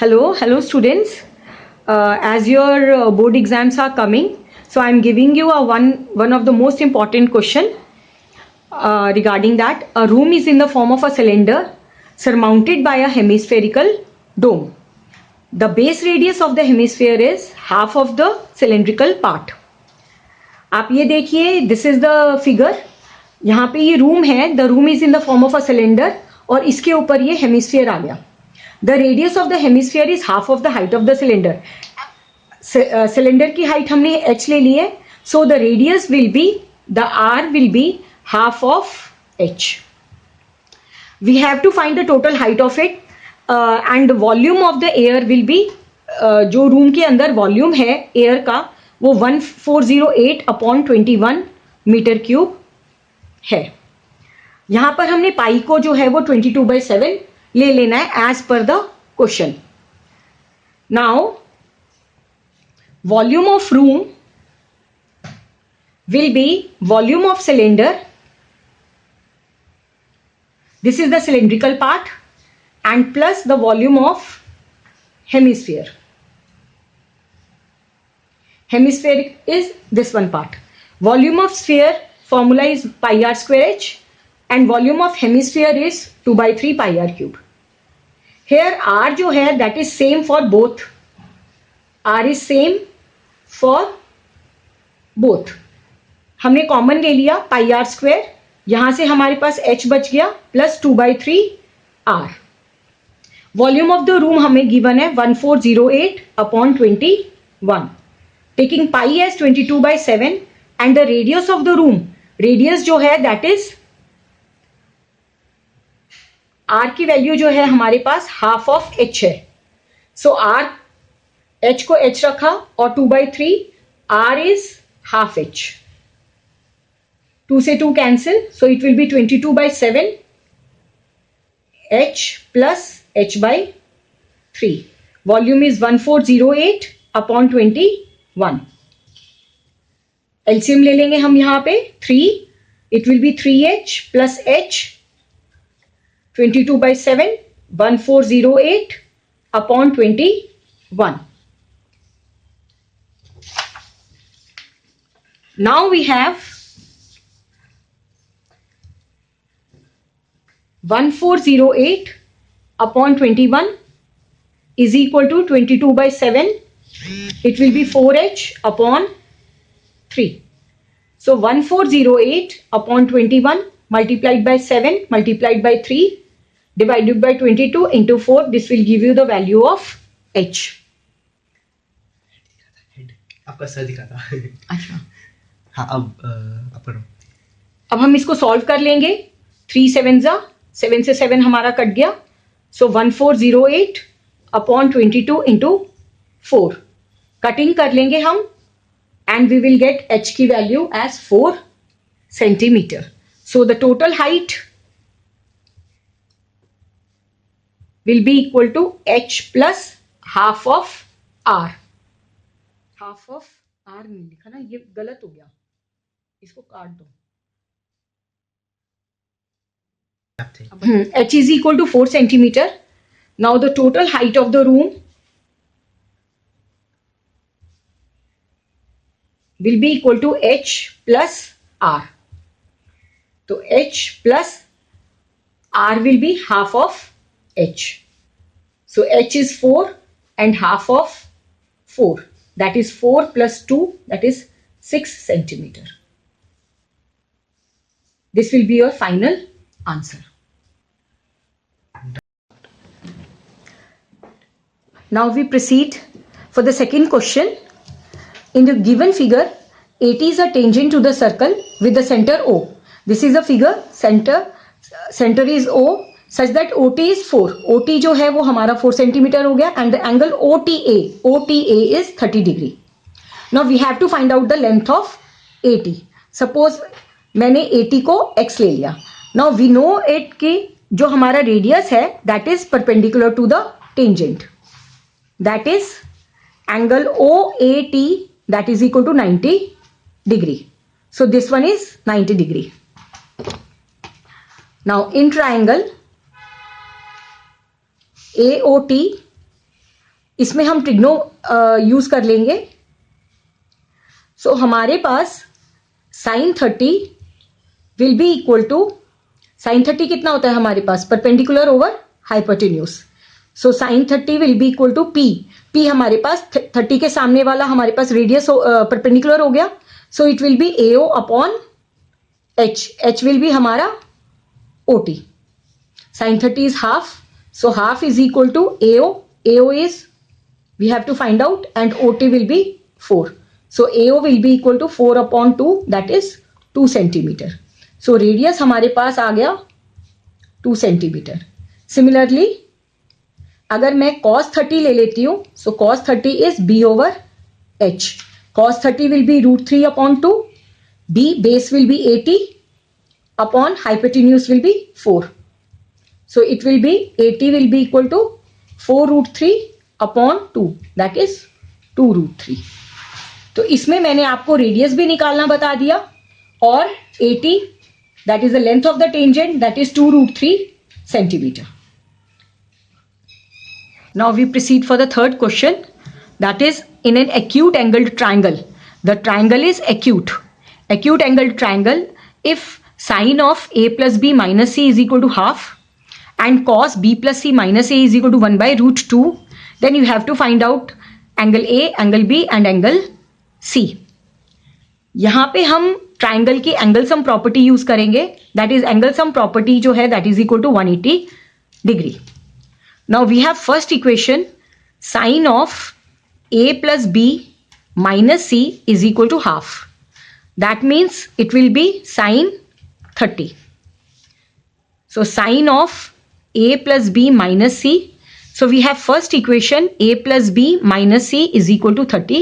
Hello students. As your board exams are coming, so I am giving you one of the most important question regarding that. A room is in the form of a cylinder surmounted by a hemispherical dome. The base radius of the hemisphere is half of the cylindrical part. आप ये देखिए, this is the figure. यहाँ पे ये room है, the room is in the form of a cylinder और इसके ऊपर ये हेमिस्फीयर आ गया. The radius of the hemisphere is half of the height of the cylinder. Cylinder की हाइट हमने h ले ली है, so the radius will be, the r will be half of h. We have to find the total height of it and volume of the air will be, जो room के अंदर volume है air का वो 1408/21 metre cube है. यहां पर हमने पाई को जो है वो 22/7 ले लेना है एज पर the question. Now volume of room will be volume of cylinder. This is the cylindrical part and plus the volume of hemisphere. Hemisphere is this one part. Volume of sphere formula is pi r square h and volume of hemisphere is 2/3 pi r cube. Here r जो है that is same for both. r is same for both. हमने common ले लिया pi r square, यहां से हमारे पास h बच गया plus 2/3 r. Volume of the room हमें गिवन है 1408/21. Taking pi as 22/7 and the radius of the room, radius जो है that is r की वैल्यू जो है हमारे पास हाफ ऑफ h है. सो r, h को h रखा और 2/3, r is half h. 2 से 2 cancel, so it will B 22/7 h plus h/3. Volume is 1408/21. LCM ले लेंगे हम यहां पे 3. It will B 3h plus h. 22/7 1408/21. Now we have 1408/21 is equal to 22/7. It will be 4h/3. So 1408/21 multiplied by 7 multiplied by 3 divided by 22 into 4. This will give you the value of h. आपका sir दिखा था. अच्छा, हाँ अब करो. अब हम इसको सॉल्व कर लेंगे. 3 7 7 से 7 हमारा कट गया. सो 1408/22 into 4. कटिंग कर लेंगे हम and we will get h की value as 4 centimetre. So the total height will be equal to h plus half of r. Half of r नहीं लिखा ना, ये गलत हो गया, इसको काट दो. h is equal to 4 centimeter. Now the total height of the room will be equal to h plus r. So h plus r will be half of h. So h is 4 and half of 4. That is 4 plus 2, that is 6 centimeter. This will be your final answer. Now we proceed for the second question. In the given figure, AT is a tangent to the circle with the center O. This is a figure, center is O such that OT is 4. OT जो है वो हमारा 4 centimetre हो गया and the angle OTA is 30 degree. Now we have to find out the length of AT. Suppose मैंने AT को x ले लिया. Now we know it कि जो हमारा रेडियस है that is perpendicular to the tangent. That is angle OAT, that is equal to 90 degree. So this one is 90 degree. Now in triangle AOT इसमें हम trigno use कर लेंगे. So हमारे पास sine 30 will be equal to, sine 30 कितना होता है हमारे पास, perpendicular over hypotenuse. So sine 30 will be equal to P. P हमारे पास 30 के सामने वाला हमारे पास रेडियस परपेंडिकुलर हो गया. So it will be AO upon H. H will be हमारा OT. Sine 30 is half, so half is equal to AO. AO is we have to find out, and OT will be 4. So AO will be equal to 4 upon 2, that is 2 centimeter. So radius हमारे पास आ गया 2 centimeter. Similarly, अगर मैं cos 30 ले लेती हूँ, so cos 30 is B over H. Cos 30 will be root 3 upon 2. B base will be 80 upon hypotenuse will be 4. So it will be 80 will be equal to 4 root 3 upon 2, that is 2 root 3. तो इसमें मैंने आपको radius भी निकालना बता दिया, और 80 that is the length of the tangent, that is 2 root 3 centimetre. Now we proceed for the third question, that is in an acute angled triangle. The triangle is acute. Acute angled triangle, if sine of a plus b minus c is equal to half and cos b plus c minus a is equal to 1 by root 2, then you have to find out angle A, angle B and angle C. यहां पे हम triangle की angle sum property use करेंगे, that is angle sum property जो है that is equal to 180 degree. Now we have first equation, sine of A plus B minus C is equal to half. That means it will be sine 30. So sine of A plus B minus C. So we have first equation, A plus B minus C is equal to 30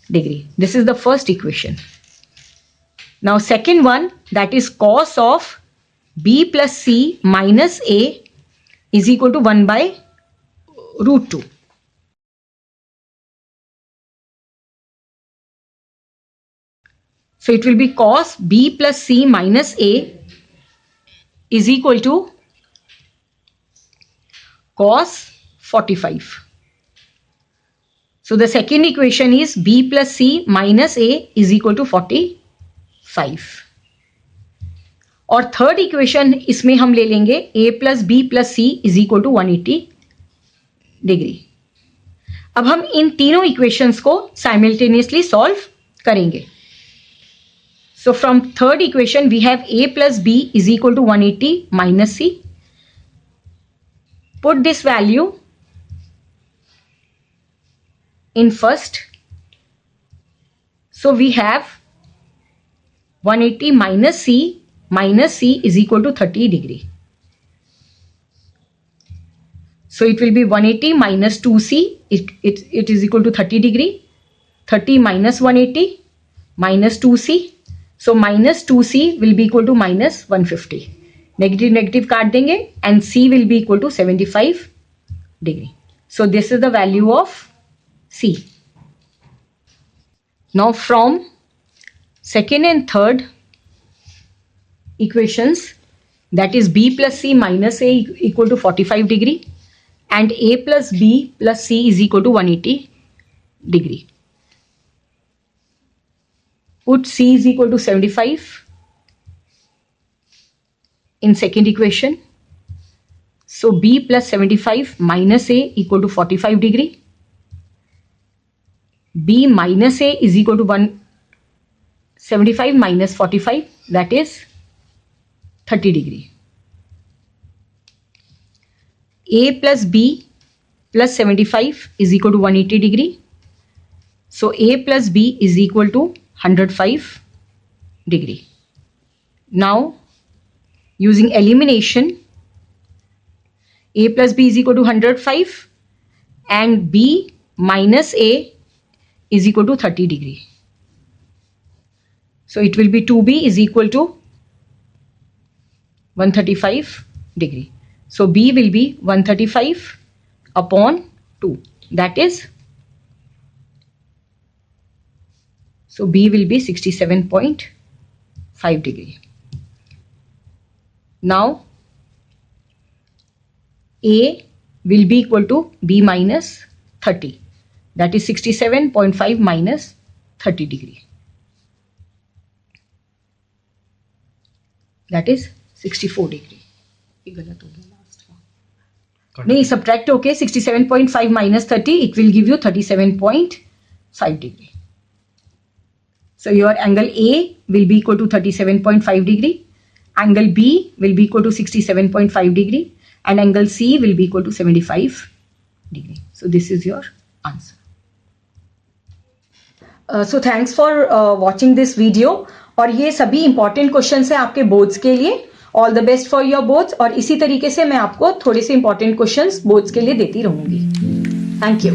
degree. This is the first equation. Now second one, that is cos of B plus C minus A is equal to 1 by root 2. So it will be cos B plus C minus A is equal to cos 45. So the second equation is B plus C minus A is equal to 45. और third equation इसमें हम ले लेंगे A plus B plus C is equal to 180 degree. अब हम इन तीनों equations को simultaneously solve करेंगे. So from third equation we have A plus B is equal to 180 minus C. Put this value in first. So we have 180 minus C is equal to 30 degree. So it will be 180 minus 2C, it is equal to 30 degree. 30 minus 180 minus 2C. So minus 2C will be equal to minus 150. Negative negative काट देंगे and C will be equal to 75 degree. So this is the value of C. Now from second and third equations, that is B plus C minus A equal to 45 degree and A plus B plus C is equal to 180 degree. Put C is equal to 75 in second equation. So B plus 75 minus A equal to 45 degree. B minus A is equal to 175 minus 45, that is 30 degree. A plus B plus 75 is equal to 180 degree. So A plus B is equal to 105 degree. Now using elimination, A plus B is equal to 105 and B minus A is equal to 30 degree. So it will be 2B is equal to 135 degree. So B will be 135 upon 2, that is, so B will be 67.5 degree. Now A will be equal to B minus 30. That is 67.5 minus 30 degree. That is 64 degree. ये गलत हो गया last का. नहीं, subtract होके 67.5 minus 30, it will give you 37.5 degree. So your angle A will be equal to 37.5 degree, angle B will be equal to 67.5 degree, and angle C will be equal to 75 degree. So this is your answer. So thanks for watching this video. और ये सभी important questions हैं आपके boards के लिए. All the best for your boards. और इसी तरीके से मैं आपको थोड़े से इंपॉर्टेंट क्वेश्चंस बोर्ड्स के लिए देती रहूंगी. Thank you.